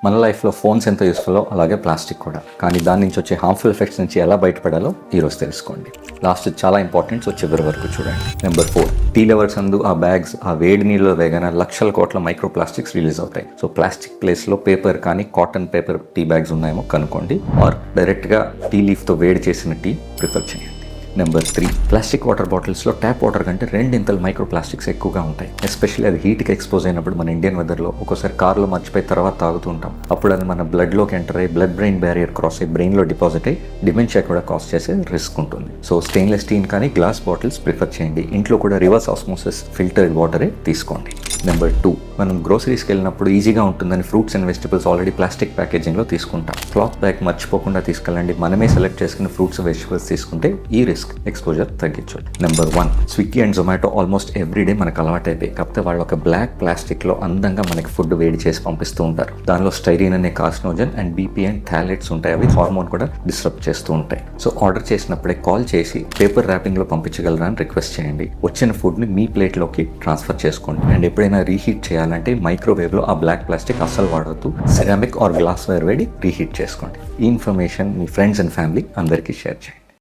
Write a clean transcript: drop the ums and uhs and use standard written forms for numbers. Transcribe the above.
మన లైఫ్లో ఫోన్స్ ఎంత యూస్ఫుల్లో అలాగే ప్లాస్టిక్ కూడా. కానీ దాని నుంచి వచ్చే హార్మ్ఫుల్ ఎఫెక్ట్స్ నుంచి ఎలా బయటపడాలో ఈరోజు తెలుసుకోండి. లాస్ట్ చాలా ఇంపార్టెంట్, సో చివరి వరకు చూడండి. నెంబర్ 4, టీ లవర్స్ అందు ఆ బ్యాగ్స్ ఆ వేడి నీళ్ళలో వేగానే లక్షల కోట్ల మైక్రో ప్లాస్టిక్స్ రిలీజ్ అవుతాయి. సో ప్లాస్టిక్ ప్లేస్లో పేపర్ కానీ కాటన్ పేపర్ టీ బ్యాగ్స్ ఉన్నాయేమో కనుక్కోండి. ఆర్ డైరెక్ట్గా టీ లీఫ్తో వేడి చేసిన టీ ప్రిఫర్ చేయండి. నెంబర్ 3, ప్లాస్టిక్ వాటర్ బాటిల్స్లో ట్యాప్ వాటర్ కంటే 2 ఇంతలు మైక్రో ప్లాస్టిక్స్ ఎక్కువగా ఉంటాయి. ఎస్పెషల్లీ అది హీట్కి ఎక్స్పోజ్ అయినప్పుడు మన ఇండియన్ వెదర్లో ఒక్కోసారి కార్లో మర్చిపోయి తర్వాత తాగుతూ ఉంటాం. అప్పుడు అది మన బ్లడ్లోకి ఎంటర్ అయ్యి బ్లడ్ బ్రెయిన్ బ్యారియర్ క్రాస్ అయ్యి బ్రెయిన్లో డిపాజిట్ అయ్యి డిమెన్షియా కూడా కాజ్ చేసే రిస్క్ ఉంటుంది. సో స్టెయిన్లెస్ స్టీల్ కానీ గ్లాస్ బాటిల్స్ ప్రిఫర్ చేయండి. ఇంట్లో కూడా రివర్స్ ఆస్మోసిస్ ఫిల్టర్డ్ వాటరే తీసుకోండి. నెంబర్ 2, మనం గ్రోసరీస్కి వెళ్ళినప్పుడు ఈజీగా ఉంటుందని fruits and vegetables already plastic ప్యాకేజింగ్లో తీసుకుంటాం. క్లాత్ బ్యాగ్ మర్చిపోకుండా తీసుకెళ్ళండి. మనమే సెలెక్ట్ చేసుకున్న ఫ్రూట్స్ వెజిటబుల్స్ తీసుకుంటే ఈ రిస్క్ ఎక్స్పోజర్ తగ్గించవచ్చు. Number 1, Swiggy and Zomato almost everyday మనకు అలవాటైపోయి. కాకపోతే వాళ్ళు ఒక బ్లాక్ ప్లాస్టిక్లో అందంగా మనకి ఫుడ్ వేడి చేసి పంపిస్తూ ఉంటారు. దానిలో స్టైరీన్ అనే కార్సినోజన్ అండ్ బీపీ అండ్ థాలెట్స్ ఉంటాయి. అవి హార్మోన్ కూడా డిస్టర్బ్ చేస్తూ ఉంటాయి. సో ఆర్డర్ చేసినప్పుడే కాల్ చేసి పేపర్ ర్యాపింగ్లో పంపించగలరా అని రిక్వెస్ట్ చేయండి. వచ్చిన ఫుడ్ని మీ ప్లేట్లోకి ట్రాన్స్ఫర్ చేసుకోండి. అండ్ ఎప్పుడైనా రీహీట్ చేయాలంటే మైక్రోవేవ్లో ఆ బ్లాక్ ప్లాస్టిక్ అస్సలు వాడవద్దు. సెరామిక్ ఆర్ గ్లాస్ వేర్ వేడి రీహీట్ చేసుకోండి. ఈ information me friends and family అందరికీ షేర్ చేయండి.